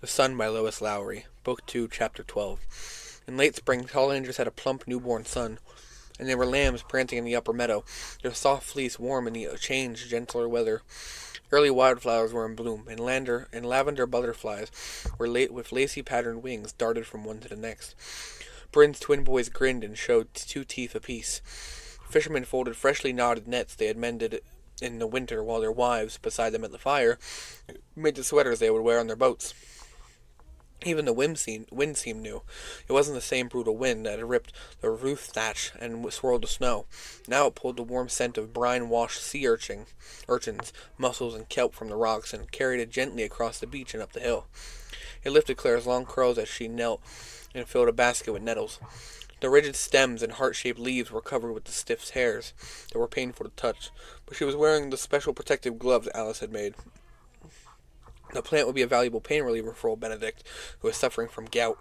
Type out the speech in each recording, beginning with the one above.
The Sun by Lois Lowry, Book 2, Chapter 12. In late spring, tall angels had a plump newborn son, and they were lambs prancing in the upper meadow, their soft fleece warm in the changed, gentler weather. Early wildflowers were in bloom, and lavender butterflies were late with lacy patterned wings darted from one to the next. Bryn's twin boys grinned and showed two teeth apiece. Fishermen folded freshly knotted nets they had mended in the winter, while their wives, beside them at the fire, made the sweaters they would wear on their boats. Even the wind seemed new. It wasn't the same brutal wind that had ripped the roof thatch and swirled the snow. Now it pulled the warm scent of brine-washed urchins, mussels, and kelp from the rocks and carried it gently across the beach and up the hill. It lifted Claire's long curls as she knelt and filled a basket with nettles. The rigid stems and heart-shaped leaves were covered with the stiff hairs that were painful to touch, but she was wearing the special protective gloves Alice had made. The plant would be a valuable pain reliever for old Benedict, who was suffering from gout.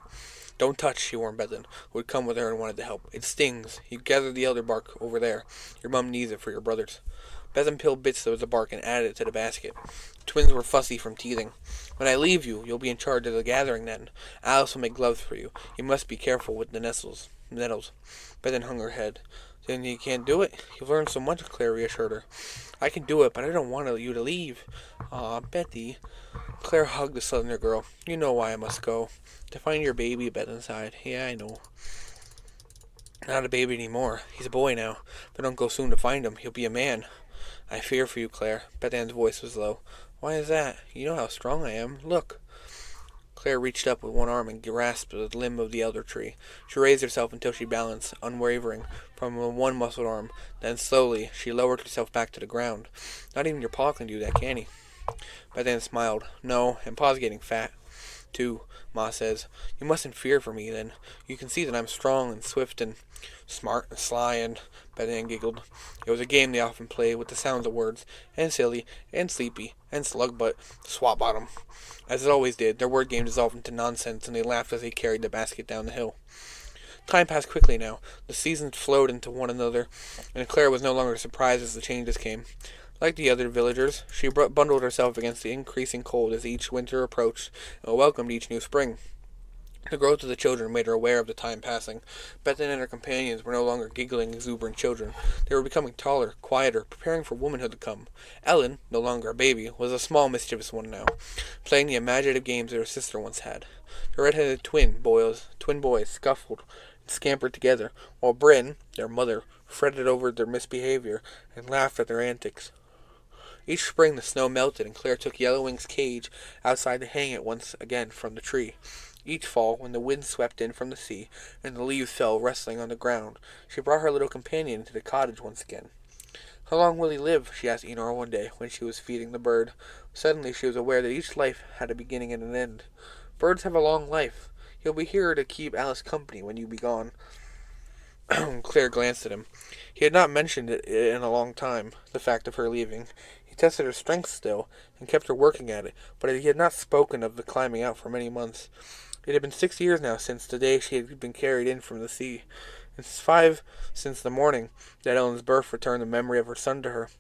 "Don't touch," she warned Bethan, who had come with her and wanted to help. "It stings. You gather the elder bark over there. Your mum needs it for your brothers." Bethan peeled bits of the bark and added it to the basket. The twins were fussy from teething. "When I leave you, you'll be in charge of the gathering then. Alice will make gloves for you. You must be careful with the nettles. Bethan hung her head. "Then you can't do it? You've learned so much," Claire reassured her. "I can do it, but I don't want you to leave." "Aw, Betty." Claire hugged the slender girl. "You know why I must go. To find your baby," Bethan sighed. "Yeah, I know." "Not a baby anymore. He's a boy now. But don't go soon to find him. He'll be a man." "I fear for you, Claire." Bethan's voice was low. "Why is that? You know how strong I am. Look." Claire reached up with one arm and grasped the limb of the elder tree. She raised herself until she balanced, unwavering, from one muscled arm. Then, slowly, she lowered herself back to the ground. "Not even your pa can do that, can he?" Bethan smiled. "No, and pa's getting fat, too, Ma says. You mustn't fear for me, then. You can see that I'm strong and swift and smart and sly and—" Bethan giggled. It was a game they often played with the sounds of words, and silly, and sleepy, and slug butt, swat bottom. As it always did, their word game dissolved into nonsense, and they laughed as they carried the basket down the hill. Time passed quickly now. The seasons flowed into one another, and Claire was no longer surprised as the changes came. Like the other villagers, she bundled herself against the increasing cold as each winter approached, and welcomed each new spring. The growth of the children made her aware of the time passing. Bethan and her companions were no longer giggling, exuberant children. They were becoming taller, quieter, preparing for womanhood to come. Ellen, no longer a baby, was a small, mischievous one now, playing the imaginative games that her sister once had. The red-headed twin boys scuffled and scampered together, while Bryn, their mother, fretted over their misbehavior and laughed at their antics. Each spring the snow melted, and Claire took Yellowwing's cage outside to hang it once again from the tree. Each fall, when the wind swept in from the sea, and the leaves fell rustling on the ground, she brought her little companion into the cottage once again. "How long will he live?" she asked Enor one day, when she was feeding the bird. Suddenly she was aware that each life had a beginning and an end. "Birds have a long life. He'll be here to keep Alice company when you be gone." Claire glanced at him. He had not mentioned it in a long time, the fact of her leaving. He tested her strength still, and kept her working at it, but he had not spoken of the climbing out for many months. It had been 6 years now since the day she had been carried in from the sea, and 5 since the morning that Ellen's birth returned the memory of her son to her.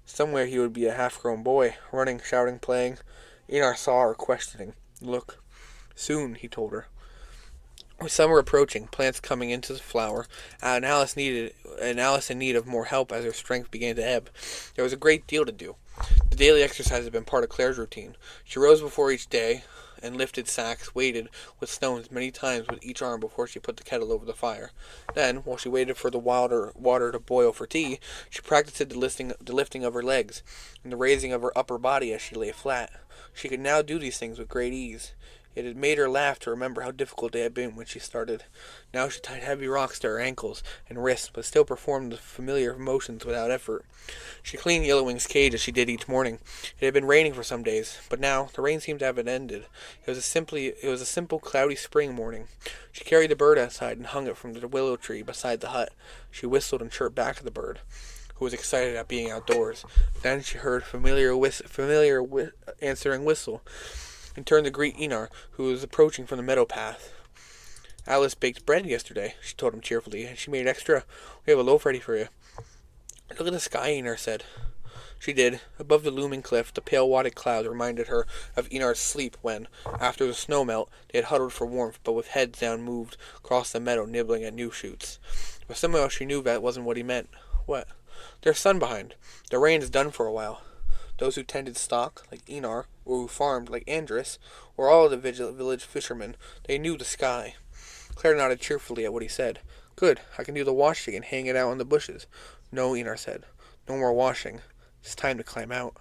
Somewhere he would be a half-grown boy, running, shouting, playing. Enar saw her, questioning. "Look." "Soon," he told her. With summer approaching, plants coming into flower, and Alice in need of more help as her strength began to ebb, there was a great deal to do. The daily exercise had been part of Claire's routine. She rose before each day, and lifted sacks, weighted with stones many times with each arm before she put the kettle over the fire. Then, while she waited for the water to boil for tea, she practiced the lifting of her legs, and the raising of her upper body as she lay flat. She could now do these things with great ease. It had made her laugh to remember how difficult they had been when she started. Now she tied heavy rocks to her ankles and wrists, but still performed the familiar motions without effort. She cleaned Yellowwing's cage as she did each morning. It had been raining for some days, but now the rain seemed to have ended. It was a simple, cloudy spring morning. She carried the bird outside and hung it from the willow tree beside the hut. She whistled and chirped back at the bird, who was excited at being outdoors. Then she heard familiar answering whistle, and turned to greet Enar, who was approaching from the meadow path. "Alice baked bread yesterday," she told him cheerfully, "and she made extra. We have a loaf ready for you." "Look at the sky," Enar said. She did. Above the looming cliff, the pale wadded clouds reminded her of Enar's sleep when, after the snow melt, they had huddled for warmth, but with heads down moved across the meadow nibbling at new shoots. But somehow she knew that wasn't what he meant. What? There's sun behind. The rain's done for a while. Those who tended stock, like Enar, or who farmed, like Andrus, or all of the village fishermen, they knew the sky. Claire nodded cheerfully at what he said. Good, I can do the washing and hang it out in the bushes. No, Enar said. No more washing. It's time to climb out.